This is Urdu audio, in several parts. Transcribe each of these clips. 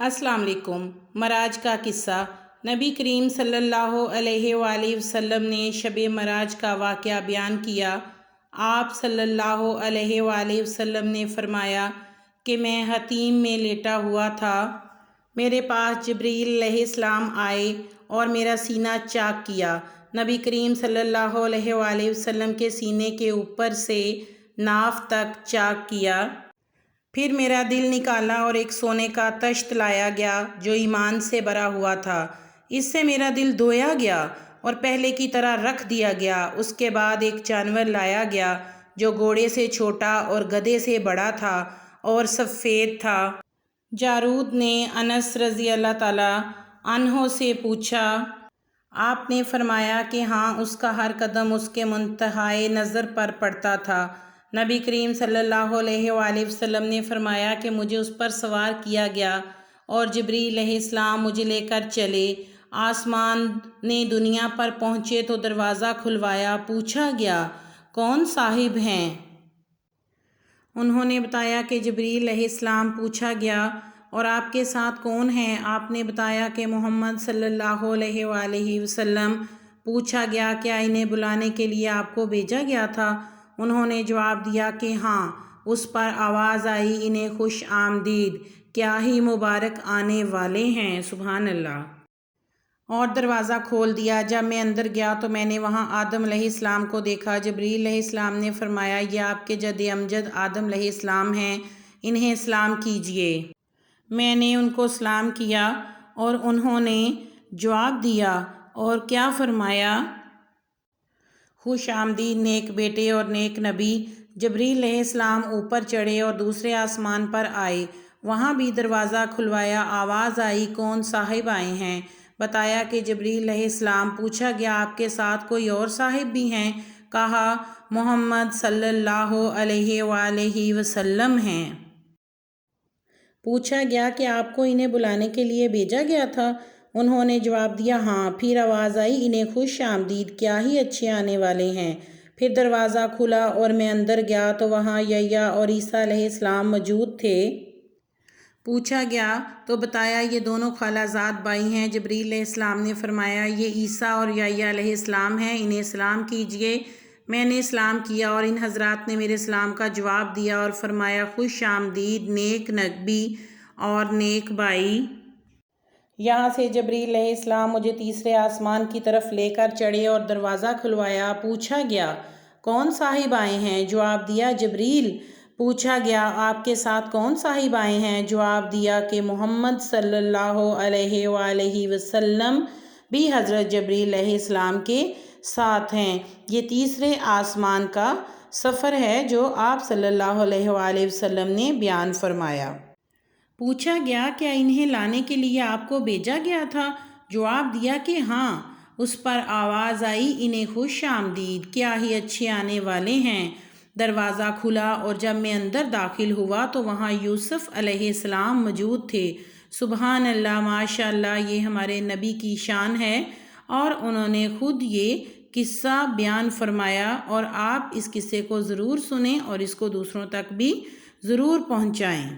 السلام علیکم۔ معراج کا قصہ۔ نبی کریم صلی اللہ علیہ وآلہ وسلم نے شب معراج کا واقعہ بیان کیا۔ آپ صلی اللہ علیہ وآلہ وسلم نے فرمایا کہ میں حتیم میں لیٹا ہوا تھا، میرے پاس جبریل علیہ السلام آئے اور میرا سینہ چاک کیا۔ نبی کریم صلی اللہ علیہ وآلہ وسلم کے سینے کے اوپر سے ناف تک چاک کیا۔ پھر میرا دل نکالا اور ایک سونے کا طشت لایا گیا جو ایمان سے بھرا ہوا تھا۔ اس سے میرا دل دھویا گیا اور پہلے کی طرح رکھ دیا گیا۔ اس کے بعد ایک جانور لایا گیا جو گھوڑے سے چھوٹا اور گدھے سے بڑا تھا اور سفید تھا۔ جارود نے انس رضی اللہ تعالیٰ عنہ سے پوچھا، آپ نے فرمایا کہ ہاں، اس کا ہر قدم اس کے منتہائے نظر پر پڑتا تھا۔ نبی کریم صلی اللہ علیہ وآلہ وسلم نے فرمایا کہ مجھے اس پر سوار کیا گیا اور جبریل علیہ السلام مجھے لے کر چلے۔ آسمان نے دنیا پر پہنچے تو دروازہ کھلوایا، پوچھا گیا کون صاحب ہیں؟ انہوں نے بتایا کہ جبریل علیہ السلام۔ پوچھا گیا اور آپ کے ساتھ کون ہیں؟ آپ نے بتایا کہ محمد صلی اللہ علیہ وآلہ وسلم۔ پوچھا گیا کیا انہیں بلانے کے لیے آپ کو بھیجا گیا تھا؟ انہوں نے جواب دیا کہ ہاں۔ اس پر آواز آئی، انہیں خوش آمدید، کیا ہی مبارک آنے والے ہیں، سبحان اللہ۔ اور دروازہ کھول دیا۔ جب میں اندر گیا تو میں نے وہاں آدم علیہ السلام کو دیکھا۔ جبریل علیہ السلام نے فرمایا، یہ آپ کے جد امجد آدم علیہ السلام ہیں، انہیں سلام کیجیے۔ میں نے ان کو سلام کیا اور انہوں نے جواب دیا اور کیا فرمایا؟ خوش آمدید نیک بیٹے اور نیک نبی۔ جبریل علیہ السلام اوپر چڑھے اور دوسرے آسمان پر آئے، وہاں بھی دروازہ کھلوایا، آواز آئی کون صاحب آئے ہیں؟ بتایا کہ جبریل علیہ السلام۔ پوچھا گیا آپ کے ساتھ کوئی اور صاحب بھی ہیں؟ کہا محمد صلی اللہ علیہ وآلہ وسلم ہیں۔ پوچھا گیا کہ آپ کو انہیں بلانے کے لیے بھیجا گیا تھا؟ انہوں نے جواب دیا ہاں۔ پھر آواز آئی، انہیں خوش آمدید، کیا ہی اچھے آنے والے ہیں۔ پھر دروازہ کھلا اور میں اندر گیا تو وہاں یحییٰ اور عیسیٰ علیہ السلام موجود تھے۔ پوچھا گیا تو بتایا یہ دونوں خالہ زاد بھائی ہیں۔ جبریل علیہ السلام نے فرمایا یہ عیسیٰ اور یحییٰ علیہ السلام ہیں، انہیں سلام کیجیے۔ میں نے سلام کیا اور ان حضرات نے میرے سلام کا جواب دیا اور فرمایا خوش آمدید نیک نبی اور نیک بھائی۔ یہاں سے جبریل علیہ السلام مجھے تیسرے آسمان کی طرف لے کر چڑھے اور دروازہ کھلوایا۔ پوچھا گیا کون صاحب آئے ہیں؟ جواب دیا جبریل۔ پوچھا گیا آپ کے ساتھ کون صاحب آئے ہیں؟ جواب دیا کہ محمد صلی اللہ علیہ وآلہ وسلم بھی حضرت جبریل علیہ السلام کے ساتھ ہیں۔ یہ تیسرے آسمان کا سفر ہے جو آپ صلی اللہ علیہ وآلہ وسلم نے بیان فرمایا۔ پوچھا گیا کیا انہیں لانے کے لیے آپ کو بھیجا گیا تھا؟ جواب دیا کہ ہاں۔ اس پر آواز آئی، انہیں خوش آمدید، کیا ہی اچھے آنے والے ہیں۔ دروازہ کھلا اور جب میں اندر داخل ہوا تو وہاں یوسف علیہ السلام موجود تھے۔ سبحان اللہ، ماشاء اللہ، یہ ہمارے نبی کی شان ہے اور انہوں نے خود یہ قصہ بیان فرمایا، اور آپ اس قصے کو ضرور سنیں اور اس کو دوسروں تک بھی ضرور پہنچائیں۔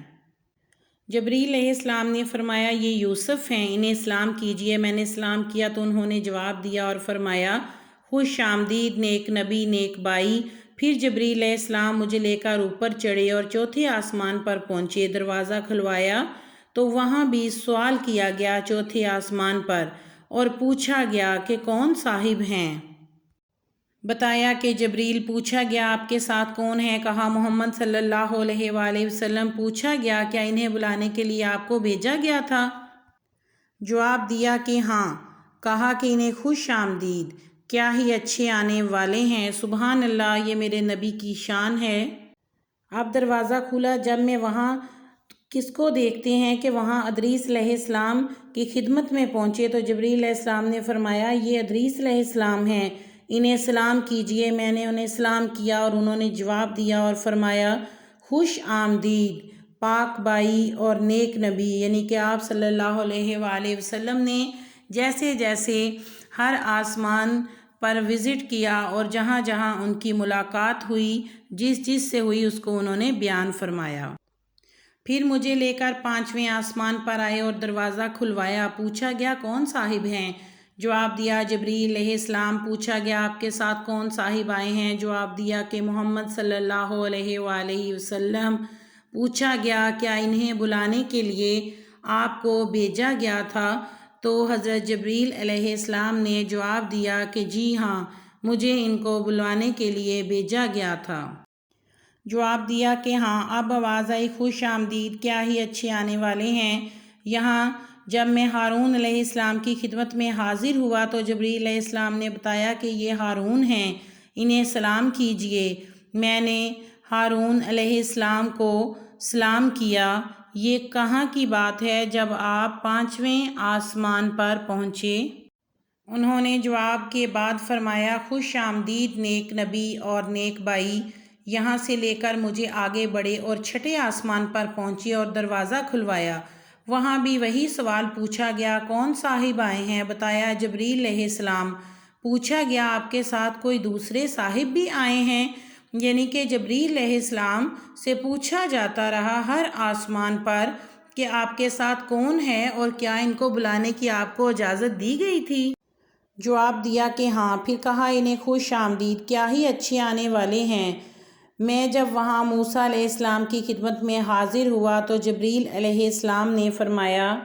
جبریل علیہ السلام نے فرمایا یہ یوسف ہیں، انہیں سلام کیجیے۔ میں نے سلام کیا تو انہوں نے جواب دیا اور فرمایا خوش آمدید نیک نبی نیک بھائی۔ پھر جبریل علیہ السلام مجھے لے کر اوپر چڑھے اور چوتھے آسمان پر پہنچے۔ دروازہ کھلوایا تو وہاں بھی سوال کیا گیا چوتھے آسمان پر، اور پوچھا گیا کہ کون صاحب ہیں؟ بتایا کہ جبریل۔ پوچھا گیا آپ کے ساتھ کون ہیں؟ کہا محمد صلی اللہ علیہ وآلہ وسلم۔ پوچھا گیا کیا انہیں بلانے کے لیے آپ کو بھیجا گیا تھا؟ جواب دیا کہ ہاں۔ کہا کہ انہیں خوش آمدید، کیا ہی اچھے آنے والے ہیں، سبحان اللہ، یہ میرے نبی کی شان ہے۔ اب دروازہ کھلا جب میں وہاں کس کو دیکھتے ہیں کہ وہاں ادریس علیہ السلام کی خدمت میں پہنچے تو جبریل علیہ السلام نے فرمایا یہ ادریس علیہ السلام ہیں، انہیں سلام کیجیے۔ میں نے انہیں سلام کیا اور انہوں نے جواب دیا اور فرمایا خوش آمدید پاک بھائی اور نیک نبی، یعنی کہ آپ صلی اللہ علیہ وآلہ وسلم نے جیسے جیسے ہر آسمان پر وزٹ کیا اور جہاں جہاں ان کی ملاقات ہوئی، جس سے ہوئی اس کو انہوں نے بیان فرمایا۔ پھر مجھے لے کر 5ویں آسمان پر آئے اور دروازہ کھلوایا۔ پوچھا گیا کون صاحب ہیں؟ جواب دیا جبریل علیہ السلام۔ پوچھا گیا آپ کے ساتھ کون صاحب آئے ہیں؟ جواب دیا کہ محمد صلی اللہ علیہ وآلہ وسلم۔ پوچھا گیا کیا انہیں بلانے کے لیے آپ کو بھیجا گیا تھا؟ تو حضرت جبریل علیہ السلام نے جواب دیا کہ جی ہاں، مجھے ان کو بلوانے کے لیے بھیجا گیا تھا۔ جواب دیا کہ ہاں۔ اب آواز آئی خوش آمدید، کیا ہی اچھے آنے والے ہیں۔ یہاں جب میں ہارون علیہ السلام کی خدمت میں حاضر ہوا تو جبریل علیہ السلام نے بتایا کہ یہ ہارون ہیں، انہیں سلام کیجئے۔ میں نے ہارون علیہ السلام کو سلام کیا۔ یہ کہاں کی بات ہے جب آپ 5ویں آسمان پر پہنچے؟ انہوں نے جواب کے بعد فرمایا خوش آمدید نیک نبی اور نیک بھائی۔ یہاں سے لے کر مجھے آگے بڑھے اور 6 آسمان پر پہنچے اور دروازہ کھلوایا۔ وہاں بھی وہی سوال پوچھا گیا کون صاحب آئے ہیں؟ بتایا جبریل علیہ السلام۔ پوچھا گیا آپ کے ساتھ کوئی دوسرے صاحب بھی آئے ہیں؟ یعنی کہ جبریل علیہ السلام سے پوچھا جاتا رہا ہر آسمان پر کہ آپ کے ساتھ کون ہے اور کیا ان کو بلانے کی آپ کو اجازت دی گئی تھی؟ جواب دیا کہ ہاں۔ پھر کہا انہیں خوش آمدید، کیا ہی اچھے آنے والے ہیں۔ میں جب وہاں موسیٰ علیہ السلام کی خدمت میں حاضر ہوا تو جبریل علیہ السلام نے فرمایا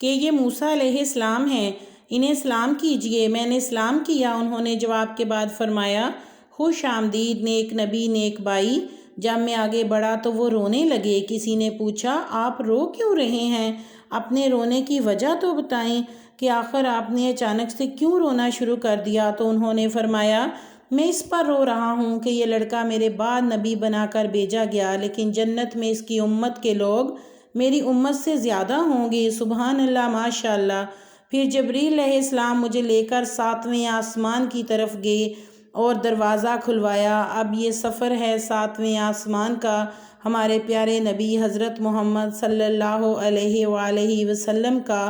کہ یہ موسیٰ علیہ السلام ہیں، انہیں سلام کیجئے۔ میں نے سلام کیا۔ انہوں نے جواب کے بعد فرمایا خوش آمدید نیک نبی نیک بھائی۔ جب میں آگے بڑھا تو وہ رونے لگے۔ کسی نے پوچھا آپ رو کیوں رہے ہیں؟ اپنے رونے کی وجہ تو بتائیں کہ آخر آپ نے اچانک سے کیوں رونا شروع کر دیا؟ تو انہوں نے فرمایا میں اس پر رو رہا ہوں کہ یہ لڑکا میرے بعد نبی بنا کر بھیجا گیا، لیکن جنت میں اس کی امت کے لوگ میری امت سے زیادہ ہوں گے۔ سبحان اللہ، ماشاء اللہ۔ پھر جبریل علیہ السلام مجھے لے کر 7ویں آسمان کی طرف گئے اور دروازہ کھلوایا۔ اب یہ سفر ہے 7ویں آسمان کا۔ ہمارے پیارے نبی حضرت محمد صلی اللہ علیہ وآلہ وسلم کا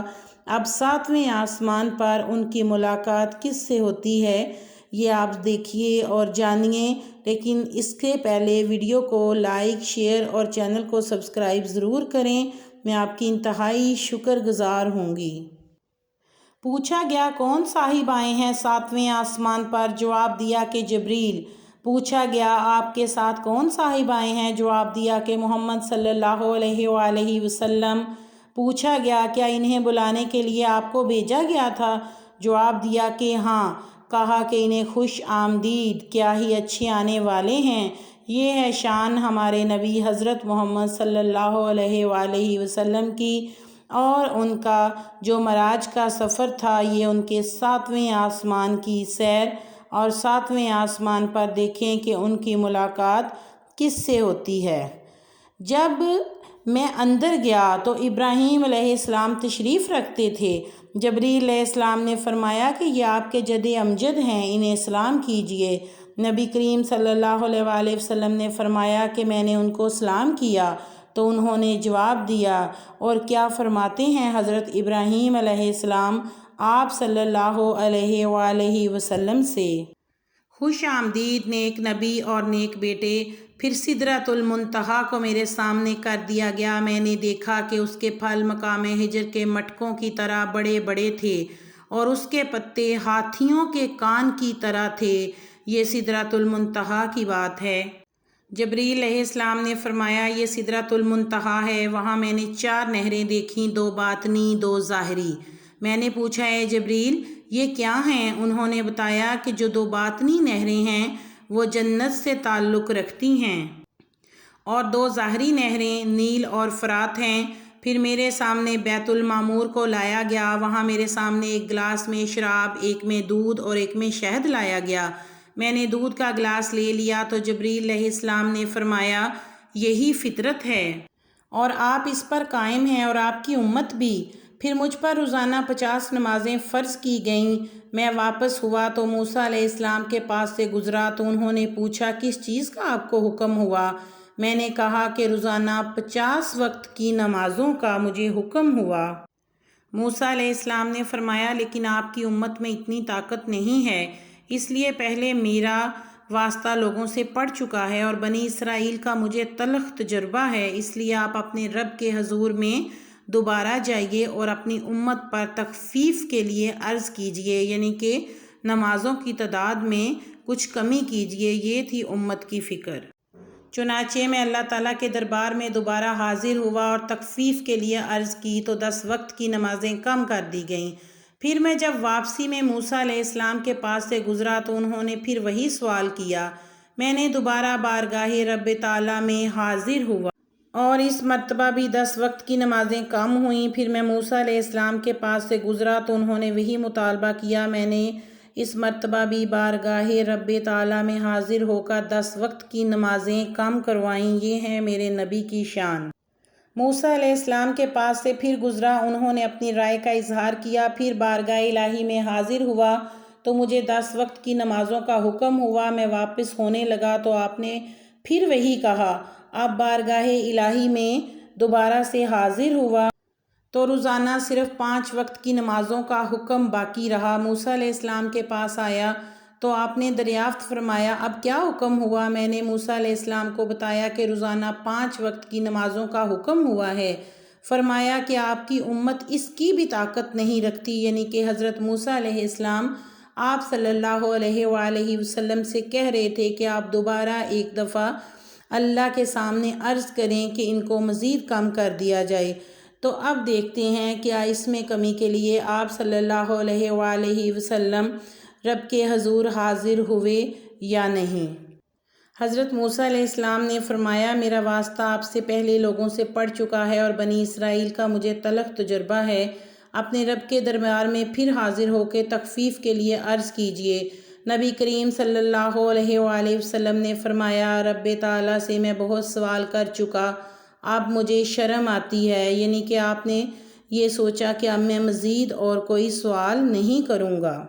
اب 7ویں آسمان پر ان کی ملاقات کس سے ہوتی ہے یہ آپ دیکھیے اور جانیے، لیکن اس کے پہلے ویڈیو کو لائک شیئر اور چینل کو سبسکرائب ضرور کریں، میں آپ کی انتہائی شکر گزار ہوں گی۔ پوچھا گیا کون صاحب آئے ہیں 7ویں آسمان پر؟ جواب دیا کہ جبریل۔ پوچھا گیا آپ کے ساتھ کون صاحب آئے ہیں؟ جواب دیا کہ محمد صلی اللہ علیہ وآلہ وسلم۔ پوچھا گیا کیا انہیں بلانے کے لیے آپ کو بھیجا گیا تھا؟ جواب دیا کہ ہاں۔ کہا کہ انہیں خوش آمدید، کیا ہی اچھے آنے والے ہیں۔ یہ ہے شان ہمارے نبی حضرت محمد صلی اللہ علیہ وآلہ وسلم کی، اور ان کا جو معراج کا سفر تھا یہ ان کے 7ویں آسمان کی سیر، اور 7ویں آسمان پر دیکھیں کہ ان کی ملاقات کس سے ہوتی ہے۔ جب میں اندر گیا تو ابراہیم علیہ السلام تشریف رکھتے تھے۔ جبریل علیہ السلام نے فرمایا کہ یہ آپ کے جد امجد ہیں، انہیں سلام کیجئے۔ نبی کریم صلی اللہ علیہ وآلہ وسلم نے فرمایا کہ میں نے ان کو سلام کیا تو انہوں نے جواب دیا اور کیا فرماتے ہیں حضرت ابراہیم علیہ السلام آپ صلی اللہ علیہ وآلہ وسلم سے؟ خوش آمدید نیک نبی اور نیک بیٹے۔ پھر سدرۃ المنتہا کو میرے سامنے کر دیا گیا۔ میں نے دیکھا کہ اس کے پھل مقام ہجر کے مٹکوں کی طرح بڑے بڑے تھے اور اس کے پتے ہاتھیوں کے کان کی طرح تھے۔ یہ سدرۃ المنتہا کی بات ہے۔ جبریل علیہ السلام نے فرمایا یہ سدرۃ المنتہا ہے۔ وہاں میں نے 4 نہریں دیکھیں، 2 باطنی 2 ظاہری۔ میں نے پوچھا اے جبریل یہ کیا ہیں؟ انہوں نے بتایا کہ جو 2 باطنی نہریں ہیں وہ جنت سے تعلق رکھتی ہیں، اور 2 ظاہری نہریں نیل اور فرات ہیں۔ پھر میرے سامنے بیت المعمور کو لایا گیا۔ وہاں میرے سامنے ایک گلاس میں شراب، ایک میں دودھ اور ایک میں شہد لایا گیا۔ میں نے دودھ کا گلاس لے لیا تو جبریل علیہ السلام نے فرمایا یہی فطرت ہے اور آپ اس پر قائم ہیں اور آپ کی امت بھی۔ پھر مجھ پر روزانہ 50 نمازیں فرض کی گئیں۔ میں واپس ہوا تو موسیٰ علیہ السلام کے پاس سے گزرا تو انہوں نے پوچھا کس چیز کا آپ کو حکم ہوا؟ میں نے کہا کہ روزانہ 50 وقت کی نمازوں کا مجھے حکم ہوا۔ موسیٰ علیہ السلام نے فرمایا لیکن آپ کی امت میں اتنی طاقت نہیں ہے، اس لیے پہلے میرا واسطہ لوگوں سے پڑ چکا ہے اور بنی اسرائیل کا مجھے تلخ تجربہ ہے، اس لیے آپ اپنے رب کے حضور میں دوبارہ جائیے اور اپنی امت پر تخفیف کے لیے عرض کیجیے، یعنی کہ نمازوں کی تعداد میں کچھ کمی کیجیے۔ یہ تھی امت کی فکر۔ چنانچہ میں اللہ تعالیٰ کے دربار میں دوبارہ حاضر ہوا اور تخفیف کے لیے عرض کی تو 10 وقت کی نمازیں کم کر دی گئیں۔ پھر میں جب واپسی میں موسیٰ علیہ السلام کے پاس سے گزرا تو انہوں نے پھر وہی سوال کیا۔ میں نے دوبارہ بارگاہ رب تعالیٰ میں حاضر ہوا اور اس مرتبہ بھی 10 وقت کی نمازیں کم ہوئیں۔ پھر میں موسیٰ علیہ السلام کے پاس سے گزرا تو انہوں نے وہی مطالبہ کیا۔ میں نے اس مرتبہ بھی بارگاہ رب تعالیٰ میں حاضر ہو کر 10 وقت کی نمازیں کم کروائیں۔ یہ ہے میرے نبی کی شان۔ موسیٰ علیہ السلام کے پاس سے پھر گزرا، انہوں نے اپنی رائے کا اظہار کیا۔ پھر بارگاہ الہی میں حاضر ہوا تو مجھے 10 وقت کی نمازوں کا حکم ہوا۔ میں واپس ہونے لگا تو آپ نے پھر وہی کہا۔ اب بارگاہ الہی میں دوبارہ سے حاضر ہوا تو روزانہ صرف 5 وقت کی نمازوں کا حکم باقی رہا۔ موسیٰ علیہ السلام کے پاس آیا تو آپ نے دریافت فرمایا، اب کیا حکم ہوا؟ میں نے موسیٰ علیہ السلام کو بتایا کہ روزانہ 5 وقت کی نمازوں کا حکم ہوا ہے۔ فرمایا کہ آپ کی امت اس کی بھی طاقت نہیں رکھتی، یعنی کہ حضرت موسیٰ علیہ السلام آپ صلی اللہ علیہ وآلہ وسلم سے کہہ رہے تھے کہ آپ دوبارہ ایک دفعہ اللہ کے سامنے عرض کریں کہ ان کو مزید کم کر دیا جائے۔ تو اب دیکھتے ہیں کیا اس میں کمی کے لیے آپ صلی اللہ علیہ وآلہ وسلم رب کے حضور حاضر ہوئے یا نہیں۔ حضرت موسیٰ علیہ السلام نے فرمایا، میرا واسطہ آپ سے پہلے لوگوں سے پڑ چکا ہے اور بنی اسرائیل کا مجھے تلخ تجربہ ہے۔ اپنے رب کے دربار میں پھر حاضر ہو کے تخفیف کے لیے عرض کیجیے۔ نبی کریم صلی اللہ علیہ وآلہ وسلم نے فرمایا، رب تعالیٰ سے میں بہت سوال کر چکا، اب مجھے شرم آتی ہے، یعنی کہ آپ نے یہ سوچا کہ اب میں مزید اور کوئی سوال نہیں کروں گا۔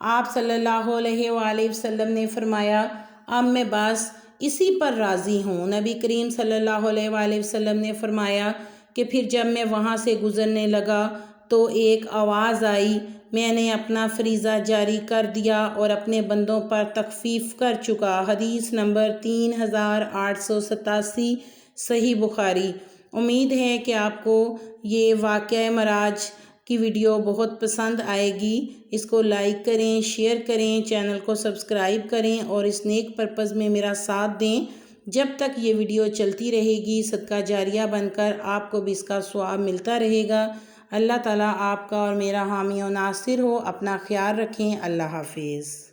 آپ صلی اللہ علیہ وآلہ وسلم نے فرمایا، اب میں بس اسی پر راضی ہوں۔ نبی کریم صلی اللہ علیہ وآلہ وسلم نے فرمایا کہ پھر جب میں وہاں سے گزرنے لگا تو ایک آواز آئی، میں نے اپنا فریضہ جاری کر دیا اور اپنے بندوں پر تخفیف کر چکا۔ حدیث نمبر 3887، صحیح بخاری۔ امید ہے کہ آپ کو یہ واقعہ معراج کی ویڈیو بہت پسند آئے گی۔ اس کو لائک کریں، شیئر کریں، چینل کو سبسکرائب کریں اور اس نیک پرپز میں میرا ساتھ دیں۔ جب تک یہ ویڈیو چلتی رہے گی صدقہ جاریہ بن کر آپ کو بھی اس کا ثواب ملتا رہے گا۔ اللہ تعالیٰ آپ کا اور میرا حامی و ناصر ہو۔ اپنا خیال رکھیں۔ اللہ حافظ۔